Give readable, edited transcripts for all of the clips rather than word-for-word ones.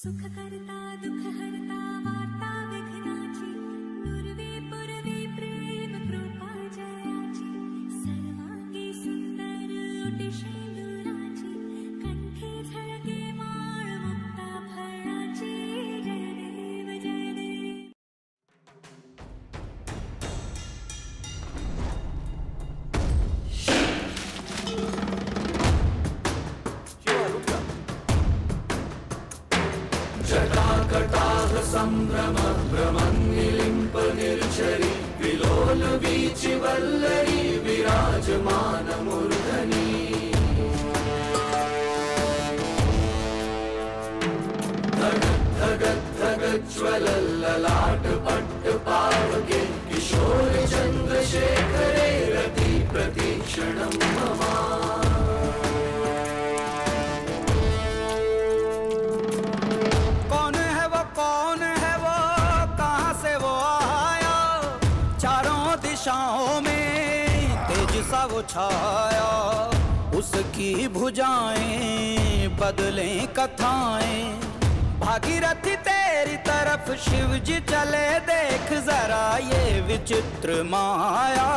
सुख करता दुख हरता वार्ता विघ्नाची नुरवी पुरवी प्रेम कृपा जयाची सर्वांगी सुंदर ओटी शेंदुराची कंठी झळके माळ मुक्ता फळाची जय देव जय देव. जटाकटाह संभ्रम भ्रमन्निलिम्प निर्झरी विलोल वीचि वल्लरी विराजमान मूर्धनि. धगज्ज्वलल्ललाट पट्ट पावके किशोर चन्द्रशेखरे रति प्रतीक्षणं मम. दिशाओं में तेज सा वो छाया, उसकी भुजाएं बदलें कथाएं. भागीरथी तेरी तरफ शिव जी चले, देख जरा ये विचित्र माया.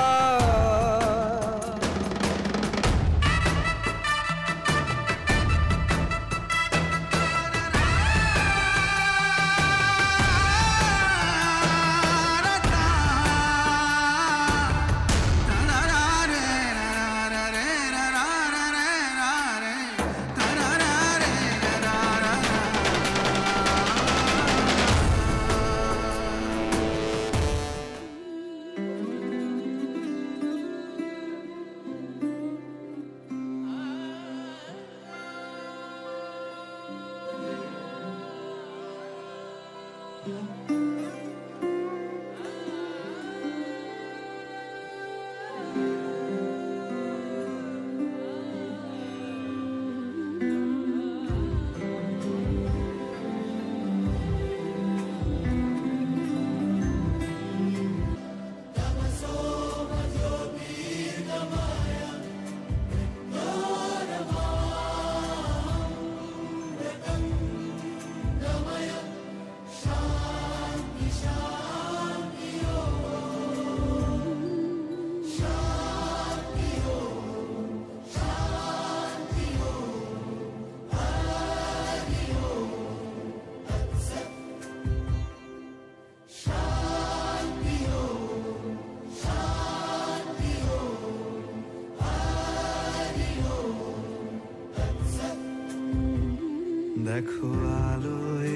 देखो आलो ए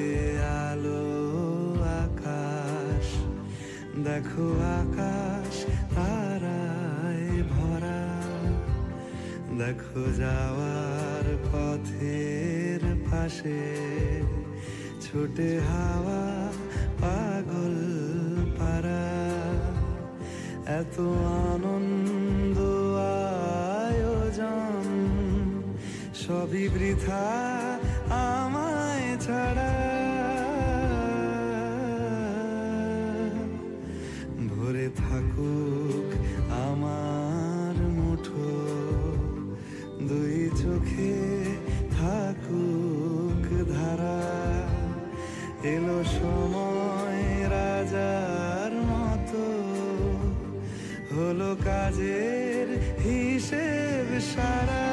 आलो आकाश, देखो आकाश ताराय भरा. देखो যাওয়ার পথের পাশে ছুটে হাওয়া পাগল পারা. এত আনন্দ আয়োজন সবই বৃথা আমায় ছাড়া. ভরে থাকুক আমার মুঠো, দুই চোখে থাকুক ধারা. এলো সময় রাজার মতো, হলো কাজের হিসেব সারা.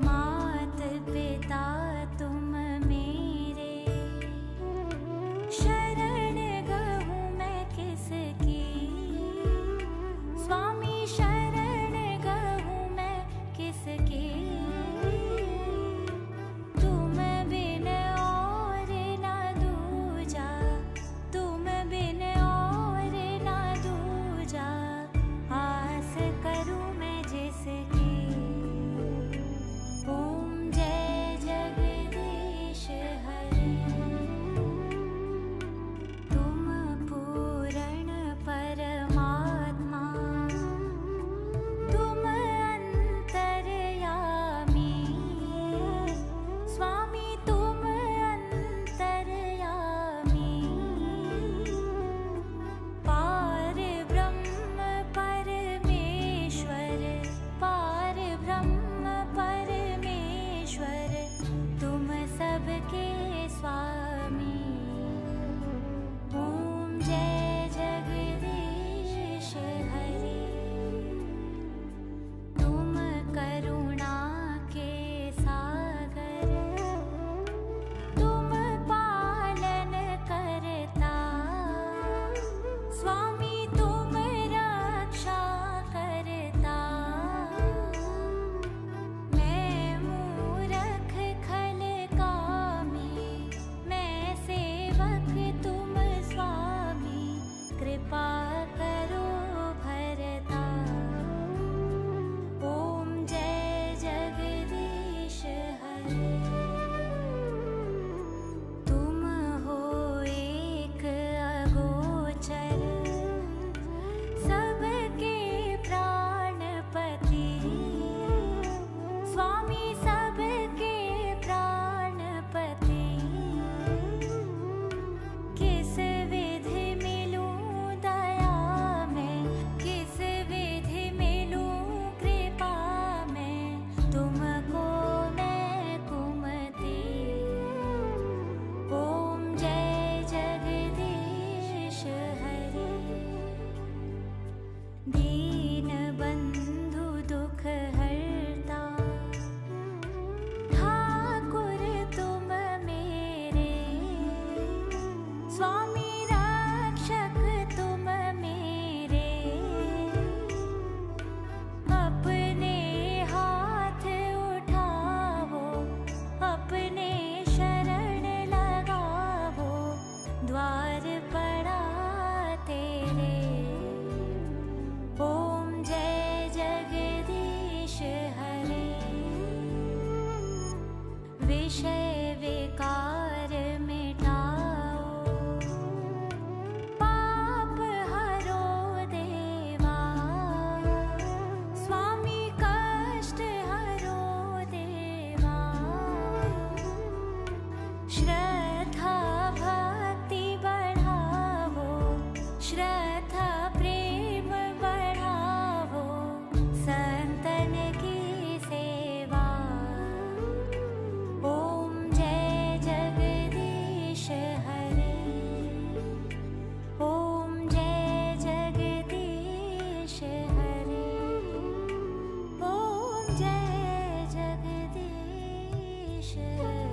मा विषय विकार मिटाओ, पाप हरो देवा, स्वामी कष्ट हरो देवा। श्रद्धा भक्ति बढ़ावो, श्रद्धा प्रेम बढ़ावो, संतन की सेवा। ओम जय जगदीश हरे, ओम जय जगदीश हरे, ओम जय जगदीश हरे।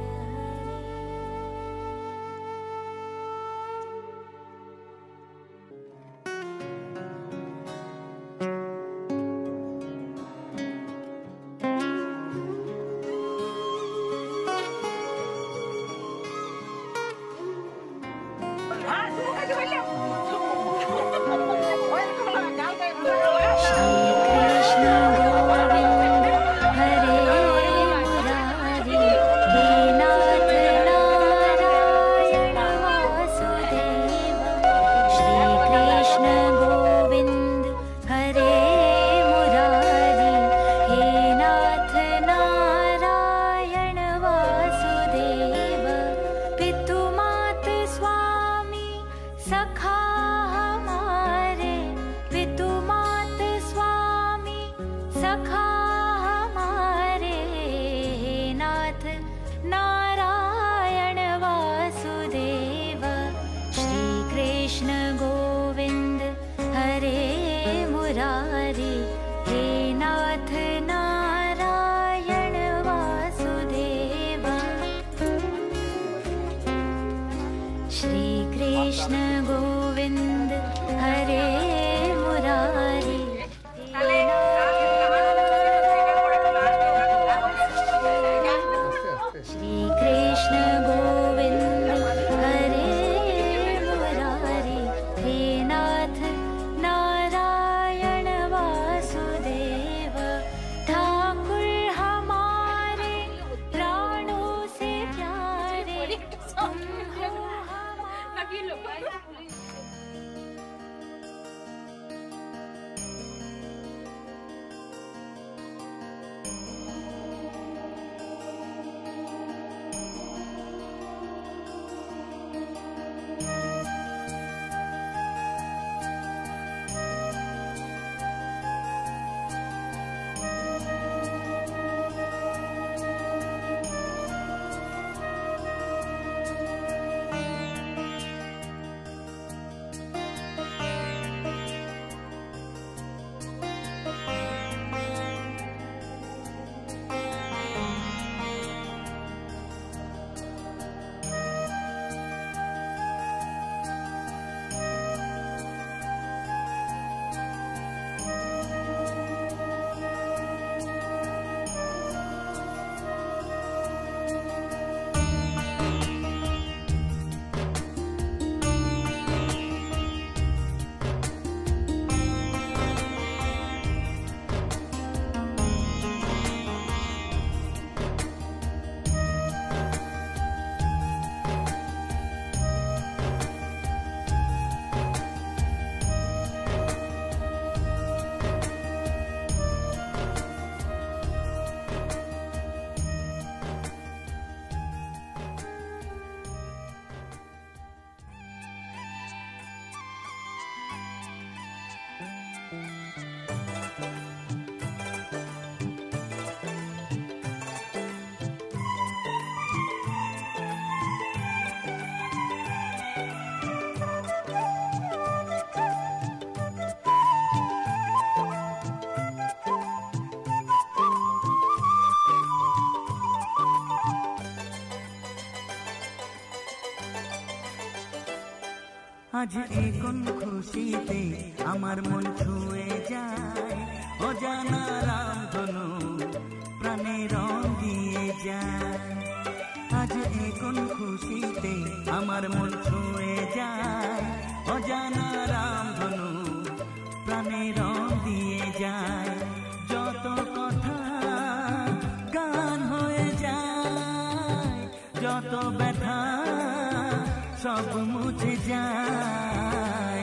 सखा हमारे, पितुमात स्वामी सखा हमारे, नाथ नारायण वासुदेव। श्री कृष्ण गोविंद हरे मुरारी, हे नाथ नारायण वासुदेव। श्री कृष्ण गोविंद हरे मुरारी, श्री कृष्ण गोविंद हरे मुरारी, हे नाथ नारायण वासुदेव। ठाकुर हमारे प्राणों से प्यारे, तुम हो हमारे। আজ এই কোন খুশিতে আমার মন ছুঁয়ে যায়, অজানা রামধনু প্রাণে রং দিয়ে যায়। আজ এই কোন খুশিতে আমার মন ছুঁয়ে যায়, অজানা রামধনু প্রাণে রং দিয়ে যায়। যত কথা গান হয়ে যায়, सब मुझे जाए।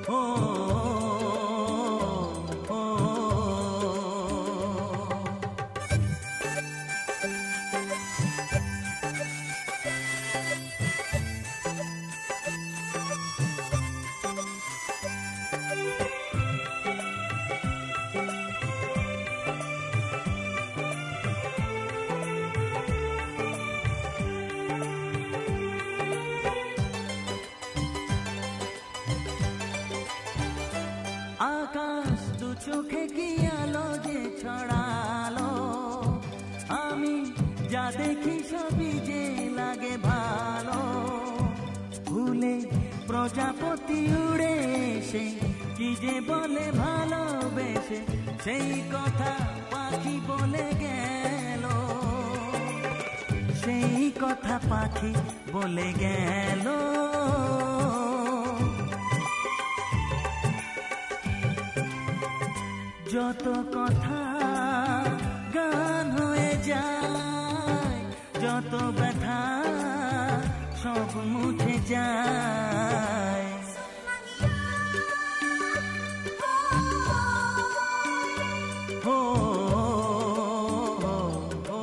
ओ, ओ, আকাশ দু চোখে কি আলো যে ছড়ালো, আমি যা দেখি সবই যে লাগে ভালো। ভুলে প্রজাপতি উড়ে এসে কি যে বলে ভালোবেসে, সেই কথা পাখি বলে গেল, সেই কথা পাখি বলে গেল। যত কথা গান হয়ে যায়, যত ব্যথা সব মুছে যায়। ও, ও, ও,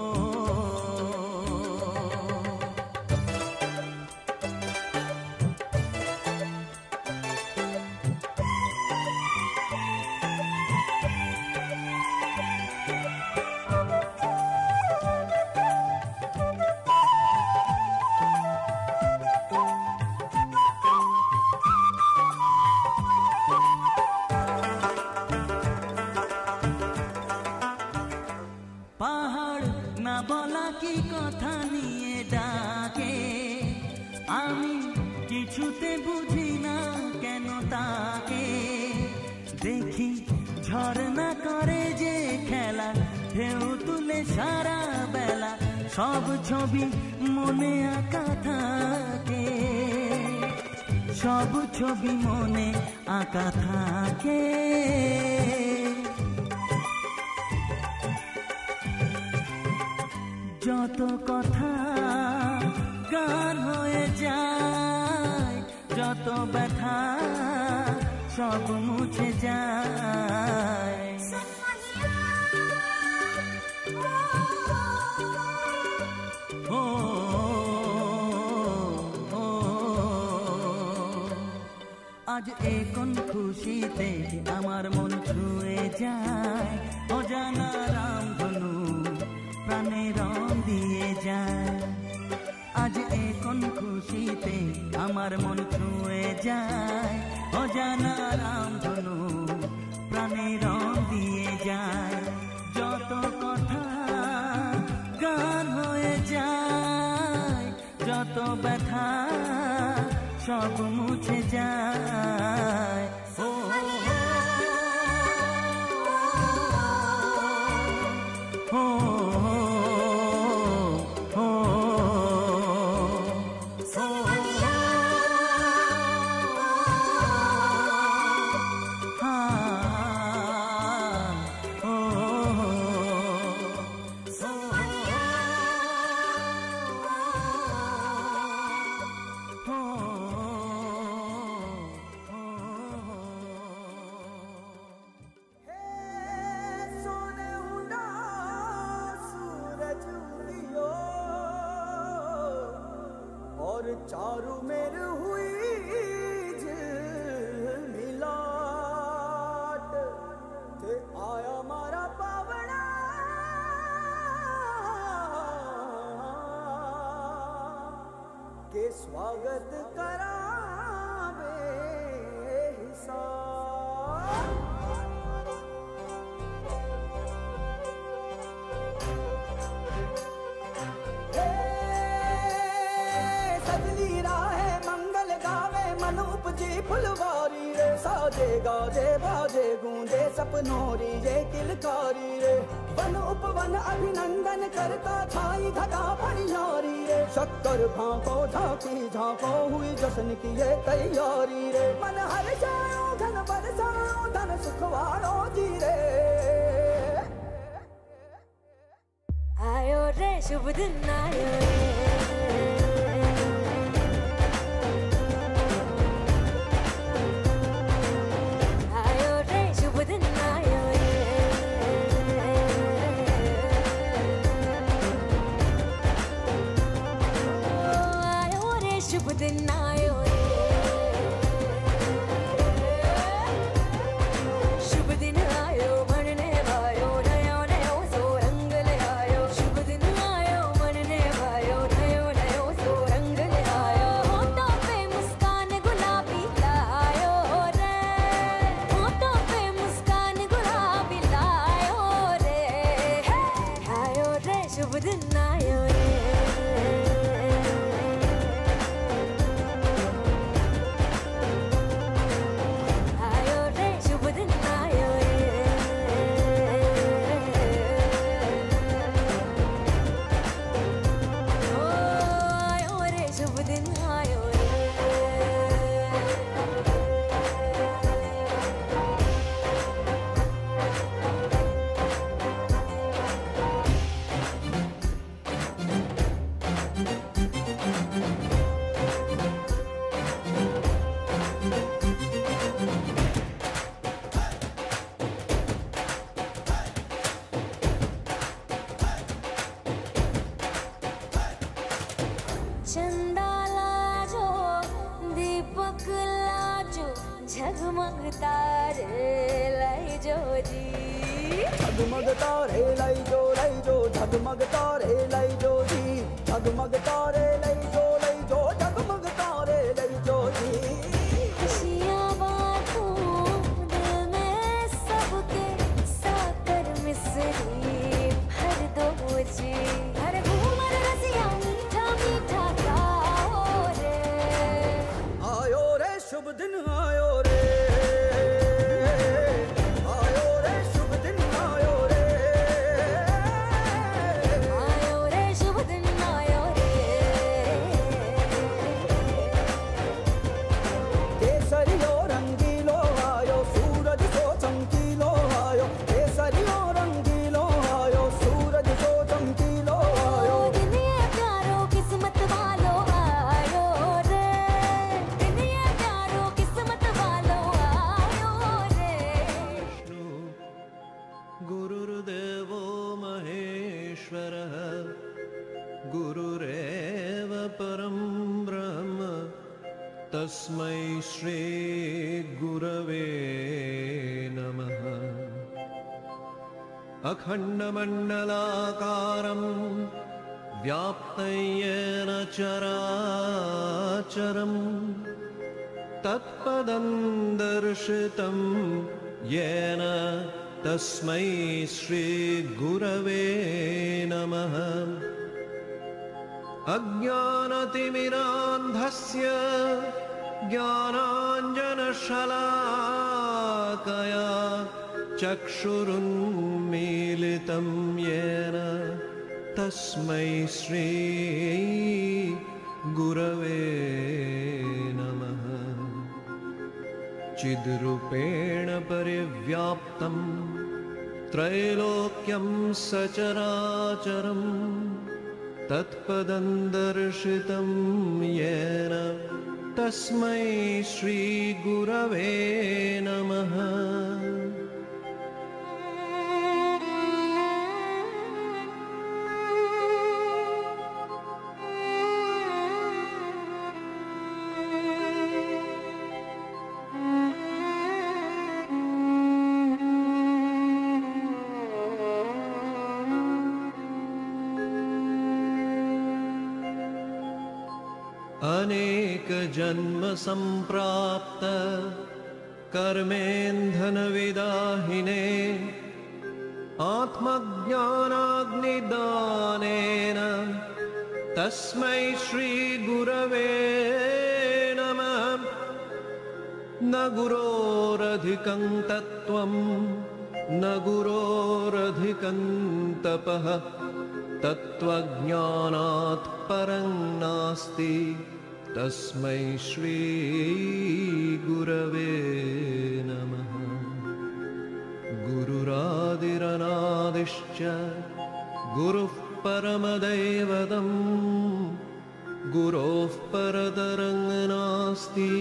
পাহাড় না বলা কি কথা নিয়ে ডাকে, আমি কিছুতে বুঝি না কেন তাকে। দেখি ঝর্ণা করে যে খেলা, ঢেউ তুলে সারা বেলা, সব ছবি মনে আঁকা থাকে, সব ছবি মনে আঁকা থাকে। যত কথা গান হয়ে যায়, যত ব্যথা সব মুছে যায়। ও, ও, আজ এ কোন খুশিতে আমার মন ছুঁয়ে যায়, অজানা রামধনু প্রাণে রং দিয়ে যায়। আজ এ কোন খুশিতে আমার মন ছুঁয়ে যায়, অজানা রামধনু প্রাণে রং দিয়ে যায়। যত কথা গান হয়ে যায়, যত ব্যথা সব মুছে যায়। ও, ও, ও, चारू मेर हुई मिलाट ते आया मारा पावना के स्वागत करावे हिसाब। उपजी फुलवारी रे, साजे गाजे बाजे गूंजे सपनोरी ये किलकारी रे। वन उपवन अभिनंदन करता छाई धगा फणियारी रे। शक्कर भांको झांकी झांको हुई जश्न की ये तैयारी रे। मन हर जाओ धन बरसाओ धन सुखवाड़ो जी रे। आयो रे शुभ दिन आयो रे शुभ दिन आयो रे शुभ दिन आयो शुभ दिन आयो मनने भायो नयो नयो सो रंग ले आयो शुभ दिन आयो मनने भायो नयो नयो सो रंग ले आयो होठों पे मुस्कान गुलाबी लायो रे होठों पे मुस्कान गुलाबी लायो रे आयो रे शुभ दिन आयो रे आयो रे शुभ दिन आयो आयो रे शुभ दिन आयो चंदा लाजो दीपक लाजो झगमग तारे लाजो जी झगमग तारे लाइजो लाइजो झगमग तारे लाइजो जी झगमग तारे लाइजो लाइजो झगमग तारे लाइजो जी खुशियाँ बांटूं दिल में सबके साकर मिसरी भर दो जी हर घूमर रसिया मीठा मीठा गाओ रे आयो रे शुभ दिन आयो रे आयो रे शुभ दिन आयो रे आयो रे शुभ दिन आयो रे केसरियो रंगीलो आयो सूरज सो चमकीलो आयो केसरियो रंगीलो आयो सूरज सो चमकीलो आयो दुनिया प्यारो किस्मत वालो आयो रे दुनिया प्यारो किस्मत वालो आयो रे गुरुर्देवो महेश्वरः गुरुरेव परं ब्रह्म तस्मै श्री गुरवे नमः अखण्डमण्डलाकारं व्याप्तं येन चराचरं तत्पदं दर्शितं येन तस्मै श्रीगुरवे नमः अज्ञानतिमिरान्धस्य ज्ञानाञ्जनशलाकया चक्षुरुन्मीलितं येन तस्मै श्रीगुरवे नमः चिद्रूपेण परिव्याप्तं त्रैलोक्यं सचराचरं तत्पदं दर्शितं येन तस्मै श्रीगुरवे नमः अनेक जन्म संप्राप्त कर्मेन्धनविदाहिने आत्मज्ञानाग्निदानेन तस्मै श्रीगुरवे नमः न गुरोरधिकं तत्त्वं न गुरोरधिकं तपः तत्त्वज्ञानात् परं नास्ति तस्मै श्रीगुरवे नमः गुरुरादिरनादिश्च गुरुः परमदैवतं गुरोः परतरं नास्ति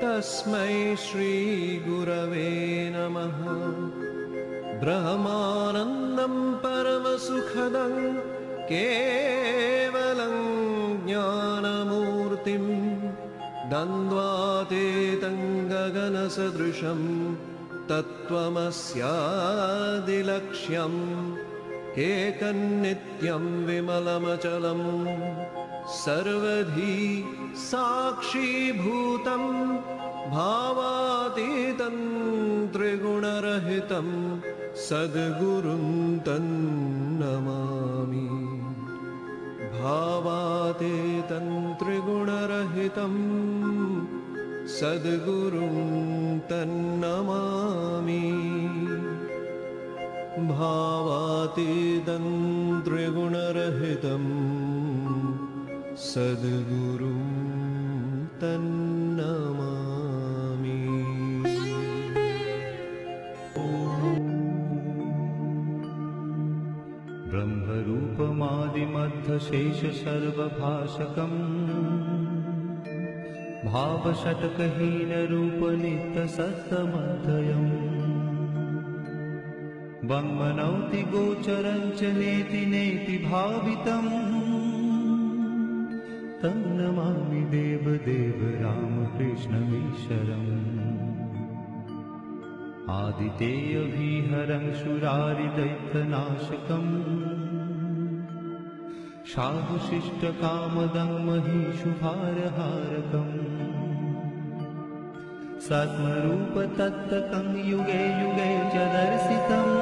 तस्मै श्रीगुरवे नमः। ब्रह्मानन्दं परमसुखदं केवलं ज्ञानमूर्तिं द्वन्द्वातीतं गगनसदृशं तत्त्वमस्यादिलक्ष्यम् एकन्नित्यं विमलमचलं सर्वधी साक्षीभूतं भावातीतं त्रिगुणरहितं सद्गुरुं तन्नमामि। भावातीतं त्रिगुणरहितं सद्गुरुं तन्नमामि। भावातीतं त्रिगुणरहितं सद्गुरुं तन्नमामि। ब्रह्मरूपमादिमध्यशेषसर्वभाषकम् भावषट्कहीनरूपनित्यसत्तमध्ययम् वङ्मनौति गोचरं च नेति नेति भावितम् तं नमामि देवदेव रामकृष्णमीश्वरम्। आदितेयविहरं शूरारिदैत्यनाशकम् साधुशिष्टकामदं महिषुभारहारकम् सत्मरूपतत्त्वकं युगे युगे च दर्शितम्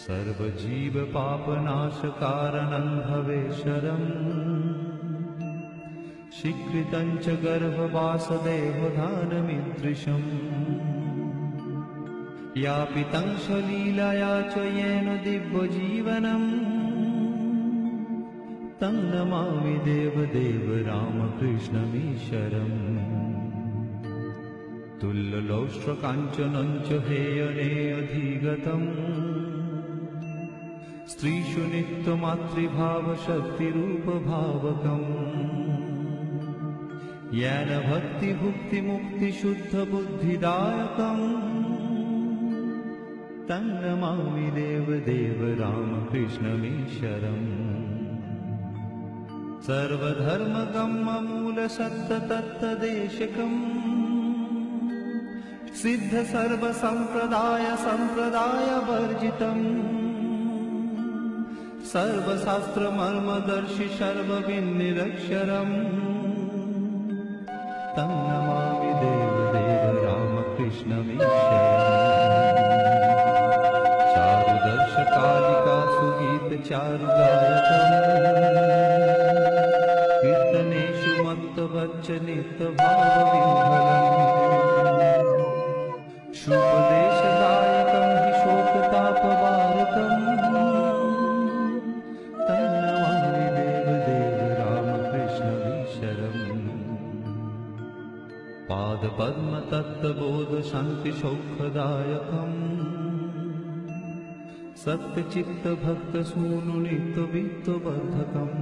सर्वजीवपापनाशकारणं भवेशरम् शीकृतं च गर्भवासदेवधानमीदृशम् यापितं स्वलीलया च येन दिव्यजीवनम् तं नमामि देवदेव रामकृष्णमीश्वरम्। तुल्यलौष्ट्रकाञ्चनं च हेयनेऽधिगतम् स्त्रीषु नित्यमातृभावशक्तिरूपभावकम् येन भक्तिभुक्तिमुक्तिशुद्धबुद्धिदायकम् तं नमामि देवदेव रामकृष्णमीश्वरम्। सर्वधर्मगम्यमूलसत्ततत्तदेशकम् सिद्धसर्वसम्प्रदायसम्प्रदायवर्जितम् सर्वशास्त्रमर्मदर्शि सर्वविन्निरक्षरम् तं नमामि देवदेव रामकृष्णमीश्वरम्। चारुदर्शकालिकासुगीतचारुगायकम् कीर्तनेषु मत्तवच्चनित्यभावविह्वलम् शुभदेशदायकं हि शोकतापवारकम् तं नमामि देवदेव रामकृष्णमीश्वरम्। पादपद्मतत्त्वबोधशान्तिसौख्यदायकम् सत्यचित्तभक्तसूनुनित्यवित्तवर्धकम्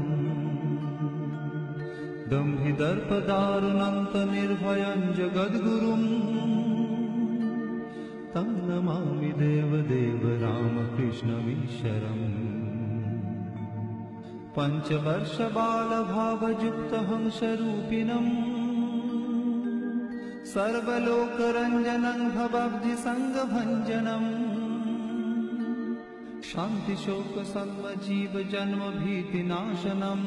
दम्भिदर्पदारुणन्तनिर्भयं जगद्गुरुम् तं नमामि देवदेव रामकृष्णमीश्वरम्। पञ्चवर्षबालभावयुक्तहंसरूपिणम् सर्वलोकरञ्जनं भवब्धिसङ्गभञ्जनम् शान्तिशोकसर्वजीवजन्मभीतिनाशनम्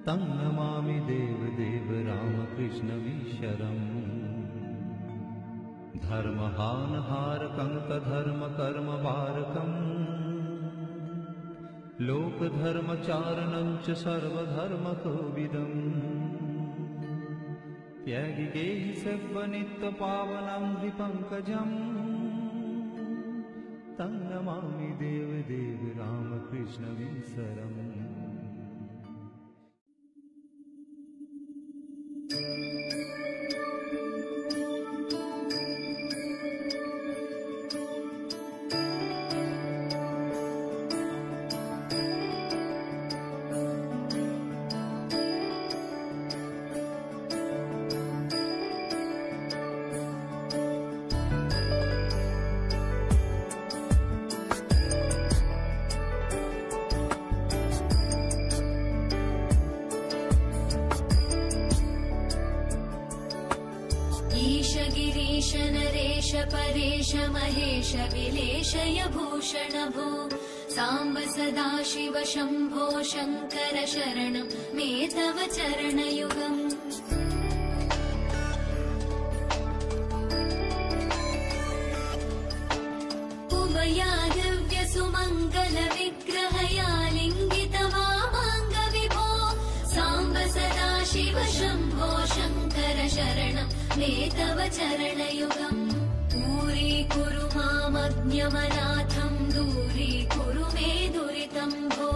तं नमामि देवदेव रामकृष्णमीश्वरम्। धर्महानहारकं तधर्मकर्मवारकम् लोकधर्मचारणं च सर्वधर्मकोविदम् त्यागिगेहि सर्वनित्यपावनं द्विपङ्कजम् तं नमामि देवदेव रामकृष्णविंसरम्। नरेश परेश महेश विलेशय भूषण भो साम्ब सदाशिव शम्भो शङ्कर शरणं मे तव चरणयुगम्। उमया दिव्य सुमङ्गल विग्रहया लिङ्गित वामाङ्ग विभो साम्ब सदाशिव शम्भो शङ्कर शरणं मे तव चरणयुगम्। दूरीकुरु मामज्ञमनाथं दूरीकुरु मे दुरितं भो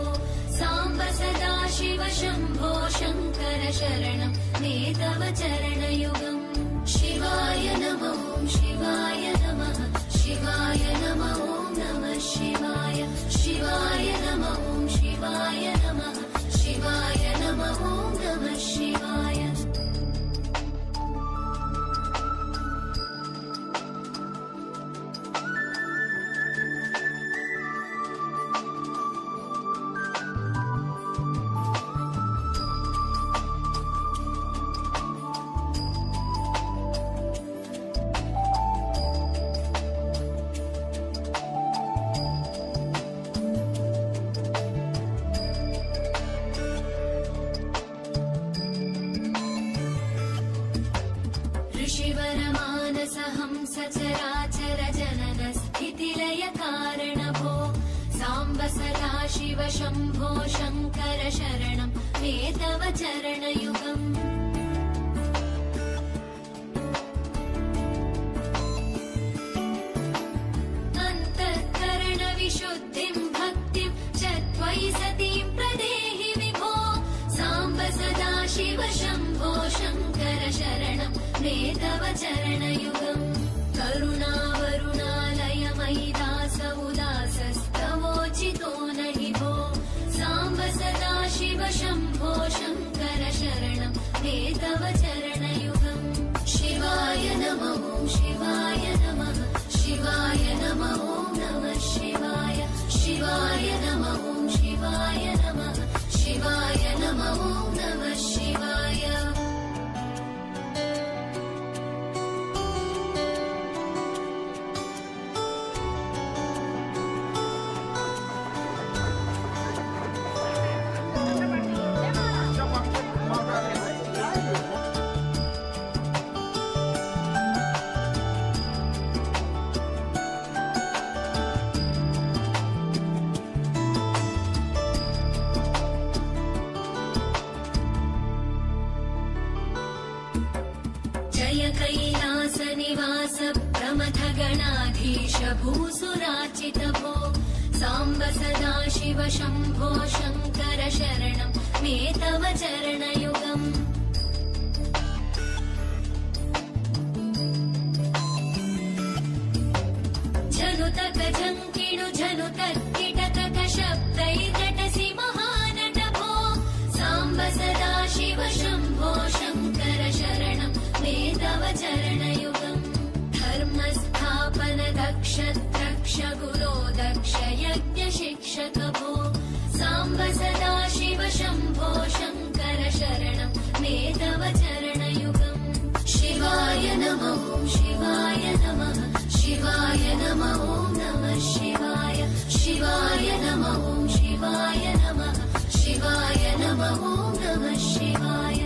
साम्ब सदाशिव शम्भो शङ्कर शरणं मे तव चरणयुगम्। शिवाय नमः शिवाय नमः शिवाय नमः नमः शिवाय शिवाय नमः शिवाय नमः शिवाय नमः नमः शिवाय। सचराचर जनन स्थितिलय कारण भो साम्ब सदाशिव शम्भो शङ्कर शरणं मे तव चरणयुगम्। अन्तःकरण विशुद्धिं भक्तिं च त्वयि सतीं प्रदेहि विभो साम्ब सदाशिव शम्भो शङ्कर शरणं मे तव चरणयुगम्। करुणावरुणालय मयि दास उदासस्तवोचितो नहि भो साम्ब सदाशिव शम्भो शङ्कर शरणं मे तव चरणयुगम्। शिवाय नमः शिवाय नमः शिवाय नमः नमः शिवाय शिवाय नमः शिवाय नमः शिवाय नमः नमः शिवाय। कैलास निवास प्रमथ गणाधीश भूसुराचित भो साम्ब सदाशिव शम्भो शङ्कर शरणं मे तव चरणयुगम्। झनुतक झङ्किणु झनुतक्किटतक शब्दैर्नटसि महानट भो साम्ब सदाशिव शम्भो शङ्कर शरणं मे तव चरणयुगम्। धर्मस्थापन दक्ष द्रक्ष गुरो दक्ष यज्ञ शिक्षक भो साम्ब सदाशिव शम्भो शङ्कर शरणं मे तव चरणयुगम्। शिवाय नमः शिवाय नमः शिवाय नमः नमः शिवाय शिवाय नमः शिवाय नमः शिवाय नमः नमः शिवाय।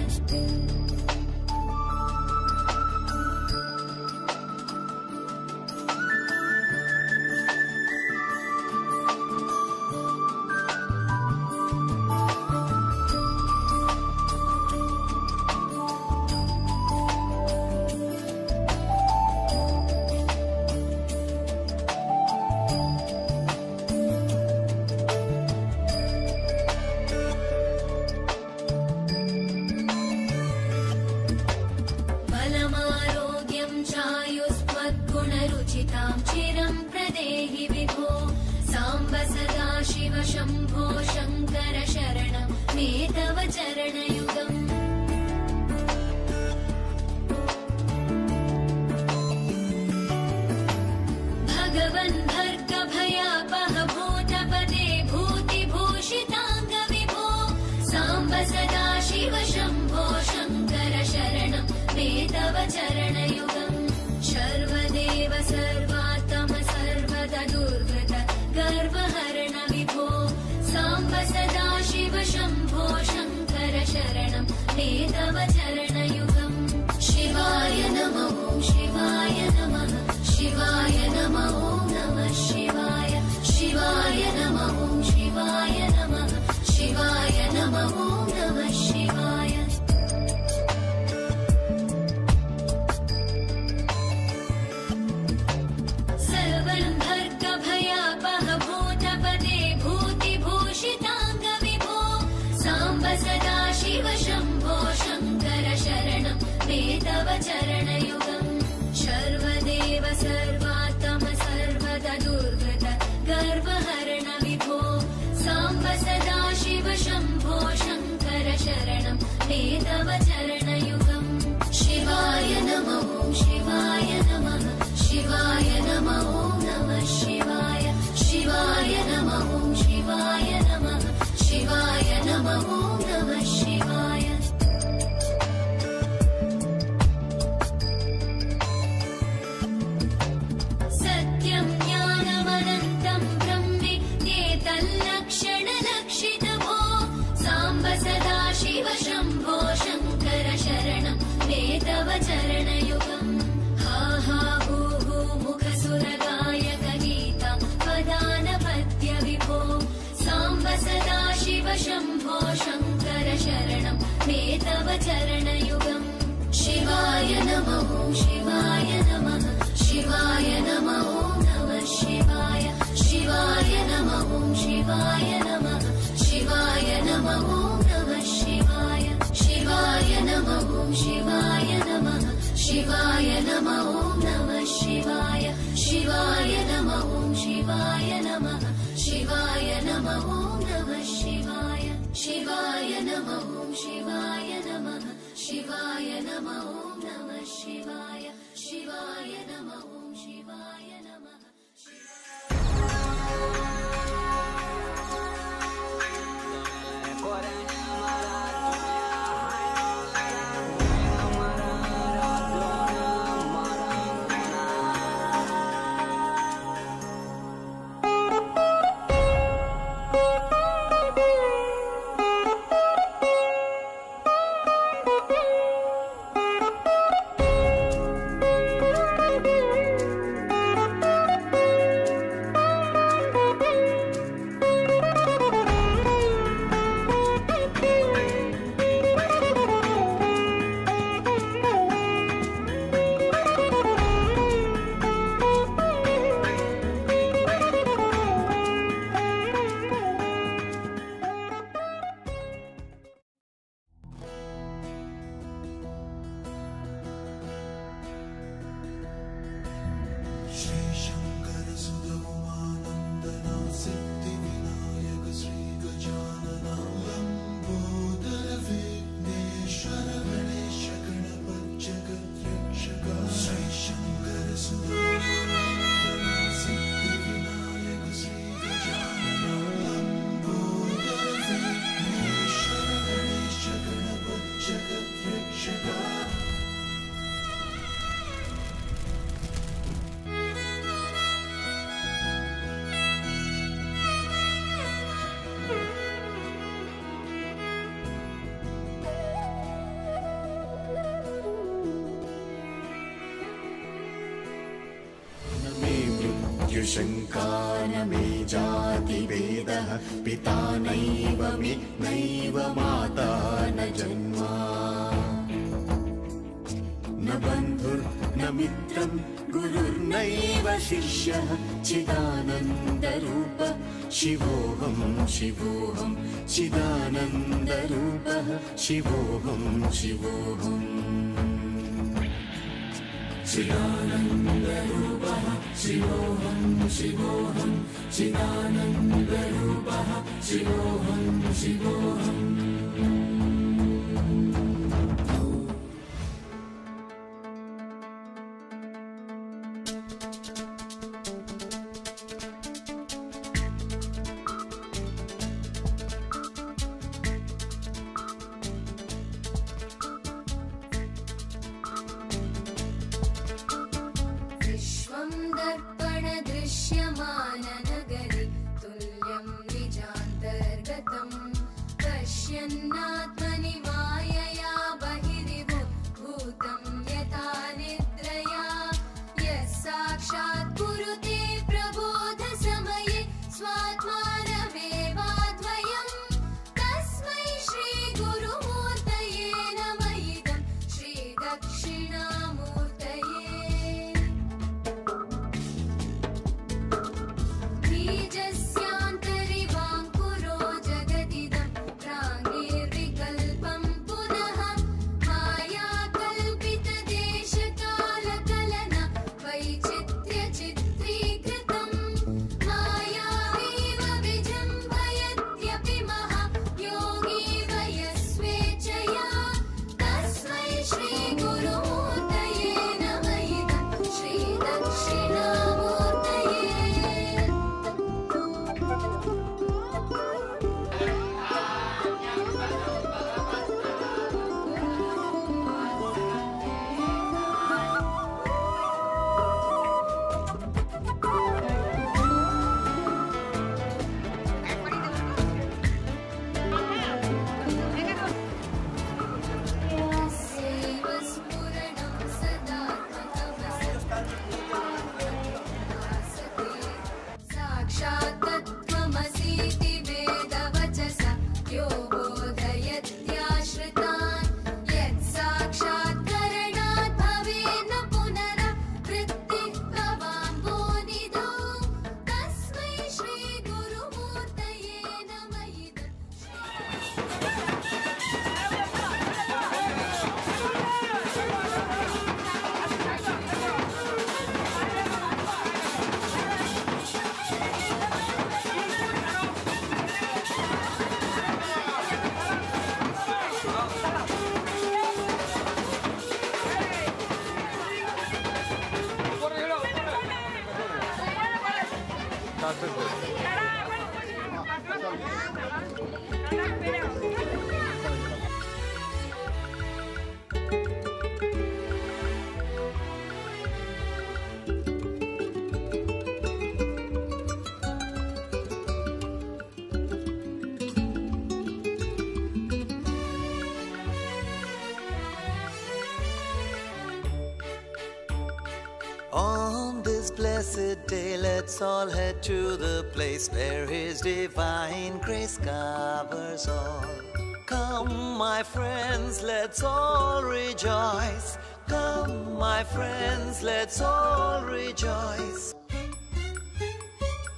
सद्गुणरुचितां चिरं प्रदेहि विभो साम्ब सदा शिव शम्भो शङ्कर शरणं मे तव चरणयुगम् भगवन् भर्गभयापह भूतपदे भूतिभूषिताङ्ग विभो साम्ब सदा शिव शम्भो शङ्कर शरणं मे तव चरणयुगम् सर्वदेव सर्वात्म सर्वदा दुर्गत गर्वहरण विभो साम्ब सदा शिव शम्भो शङ्कर शरणं मे तव चरणयुगम् शिवाय नमः शिवाय नमः शिवाय नमः नमः शिवाय शिवाय नमः शिवाय नमः शिवाय नमः नमः शिवाय सर्वभर्गभयापह भूतपदे भूतिभूषिताङ्ग विभो साम्ब सदा शिव शम्भो शङ्कर शरणं मे तव चरणयुगम् सर्वदेव सर्वात्म सर्वदा दुर्गत गर्वहरण विभो साम्ब सदा शिव शम्भो शङ्कर शरणं मे तव चरणयुगम् शिवाय नमः शिवाय नमः शिवाय नमः नमः शिवाय शिवाय नमः शिवाय नमः शिवाय नमः नमः शिवाय सत्यं ज्ञानमनन्तं ब्रह्मेत्येतल्लक्षणलक्षितभो साम्ब सदा शिव शम्भो शङ्कर शरणं मे तव चरणयुगम् हा हा हू हू मुखसुरगायक गीता पदानपद्य विभो साम्ब सदा शिव शम्भो शङ्कर शरणं मे तव चरणयुगम् शिवाय नमः शिवाय नमः शिवाय नमः नमः शिवाय शिवाय नमः शिवाय नमः शिवाय नमः नमः शिवाय शिवाय नमः शिवाय नमः शिवाय नमः नमः शिवाय शिवाय नमः शिवाय नमः शिवाय नमः नमः शिवाय शिवाय नमः शिवाय नमः शिवाय नमः नमः शिवाय शिवाय नमः शिवाय नमः शङ्का न मे जातिभेदः पिता नैव मे नैव माता न जन्मा न बन्धुर्न मित्रं गुरुर्नैव शिष्यः चिदानन्दरूप शिवोऽहं शिवोऽहं चिदानन्दरूपः शिवोऽहं शिवोऽहम् चिदानन्दरूपः शिवोऽहं शिवोऽहं चिदानन्दरूपः शिवोऽहं शिवोऽहम् दर्पणदृश्यमाननगरे तुल्यं निजान्तर्गतम् पश्यन्नात्मनि मायया बहिर्भूतं यथा निद्रया यः साक्षात् कुरुते प्रबोधसमये स्वात्मानमेवाद्वयम् तस्मै श्रीगुरुमूर्तये नमः इदं श्रीदक्षिणामूर्तये बीजस्यान्तरिवाङ्कुरो जगदिदं प्राङ्गिर्विकल्पं पुनः मायाकल्पितदेशकालकलना वैचित्र्यचित्रीकृतं मायामेव विजृम्भयत्यपि महायोगी वयस्वेच्छया तस्मै श्रीगुरुमूर्तये नमः इदं श्रीदक्षिणामूर्तये तस्यैव स्फुरणं सदात्मकमसते साक्षात् तत्त्वमसीति वेदवचसा यो बोधयत्याश्रितान् यत् साक्षात्करणात् भवेन पुनरावृत्तिः भवाम्भोनिधौ तस्मै श्रीगुरुमूर्तये नमः इदं On this blessed day, let's all head to the place where His divine grace covers all. Come, my friends, let's all rejoice. Come, my friends, let's all rejoice.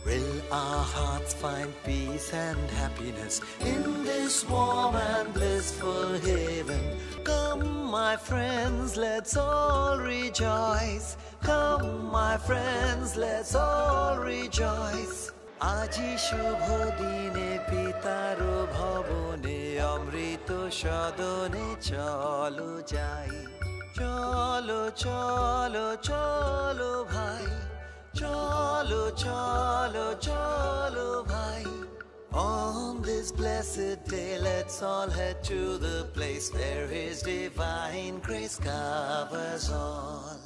Will our hearts find peace and happiness in this warm and blissful haven? Come, my friends, let's all rejoice. Come, my friends, let's all rejoice. আজি শুভ দিনে পিতার ভবনে অমৃত সদনে চলো যাই চলো চলো চলো ভাই চলো চলো চলো ভাই On this blessed day, let's all head to the place where His divine grace covers all.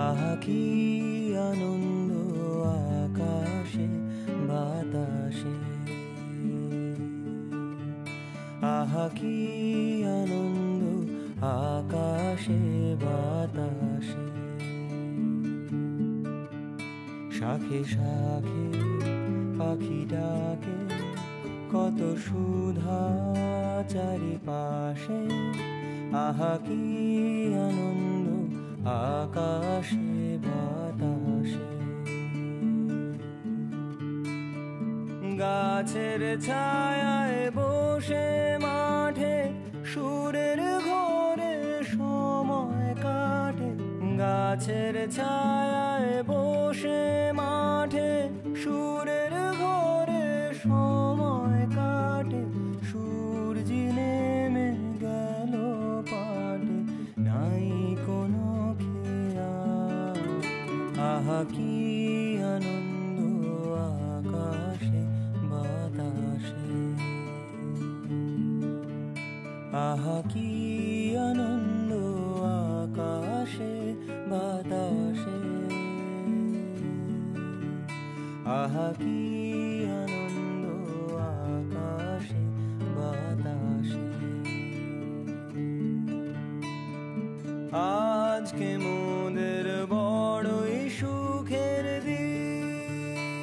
আহা কি আনন্দ আকাশে বাতাসে, আহা কি আনন্দ আকাশে বাতাসে, শাখে শাখে পাখি ডাকে কত সুধা চারিপাশে, আহা কি আনন্দ আকাশে বাতাসে। গাছের ছায়ায় বসে মাঠে সুরের ঘরে সময় কাটে, গাছের ছায়ায় বসে মাঠে সুরের ঘরে সময় কাটে, সূর্য নেমে গেল পাটে নাই কোনো খেয়া, আহা কি আনন্দ আকাশে বাতাসে, আহা কি আনন্দ আকাশে বাতাসে, আহা কি আনন্দ আকাশে বাতাসে। আজকে মোদের বড়ই সুখের দিন,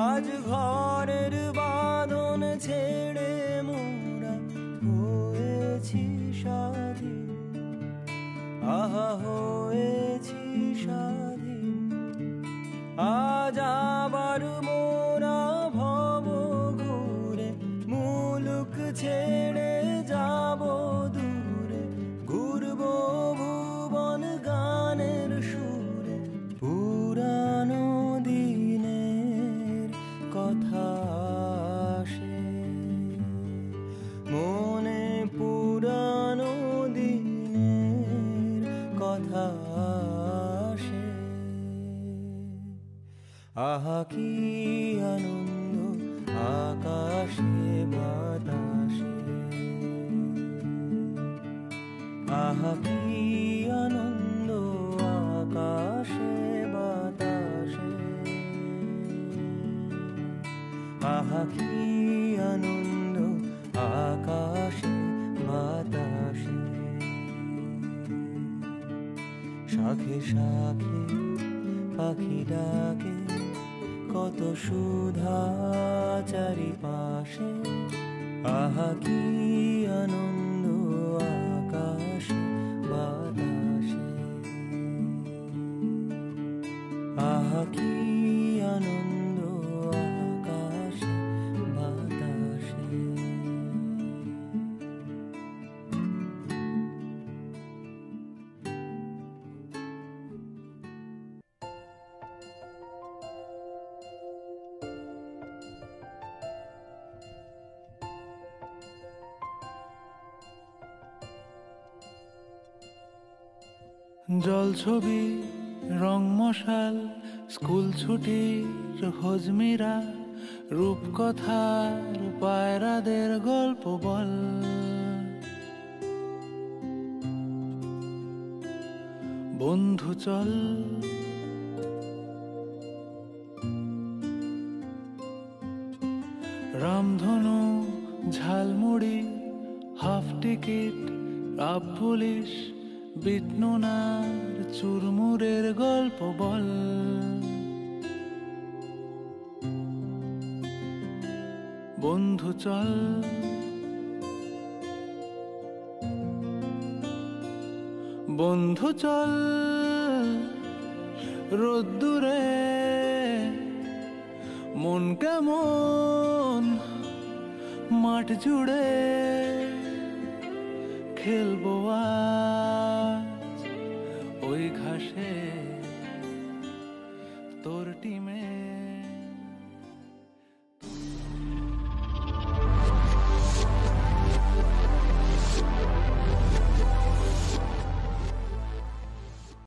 আজ ঘরের বাঁধন ছেড়ে মোরা হয়েছি স্বাধীন, আহা হয়েছি স্বাধীন। আজ আবার মোরা ভব ঘুরে মুলুক ছেড়ে যাব দূরে, ঘুরবো ভুবন গানের সুরে, পুরানো দিনের কথা আসে মনে, পুরানো দিনের কথা আসে, আহা কি আনন্দ আকাশে বাতাসে, আহা কি আনন্দ আকাশে বাতাসে, আহা কি আনন্দ আকাশে বাতাসে। শাখে শাখে পাখি ডাকে কত সুধা চারিপাশে, আহা কি আনন্দ আকাশে বাতাসে, আহা কি আনন্দ আকাশে বাতাসে। জল ছবি রং মশাল স্কুল ছুটির হজমিরা, রূপকথার পায়রাদের গল্প বল, বন্ধু চল রামধনু ঝালমুড়ি হাফ টিকিট আপ পুলিশ বিটনুনার চুরমুরের গল্প বল। বন্ধু চল বন্ধু চল রোদ্দুরে মন কেমন মাঠ জুড়ে খেলবো আজ ওই ঘাসে।